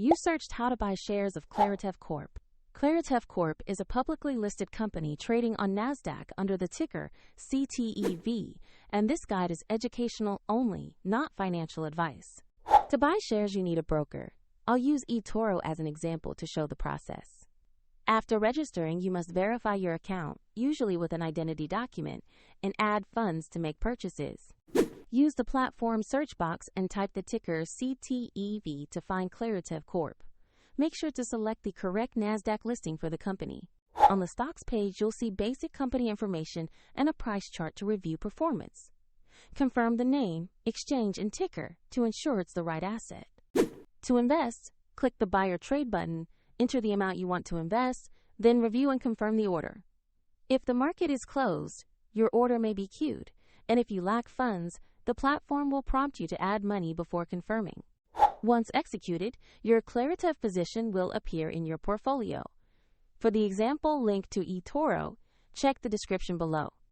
You searched how to buy shares of Claritev Corp. Claritev Corp is a publicly listed company trading on NASDAQ under the ticker CTEV, and this guide is educational only, not financial advice. To buy shares, you need a broker. I'll use eToro as an example to show the process. After registering, you must verify your account, usually with an identity document, and add funds to make purchases. Use the platform search box and type the ticker CTEV to find Claritev Corp. Make sure to select the correct NASDAQ listing for the company. On the stocks page, you'll see basic company information and a price chart to review performance. Confirm the name, exchange, and ticker to ensure it's the right asset. To invest, click the Buy or Trade button, enter the amount you want to invest, then review and confirm the order. If the market is closed, your order may be queued, and if you lack funds, the platform will prompt you to add money before confirming. Once executed, your Claritev position will appear in your portfolio. For the example link to eToro, check the description below.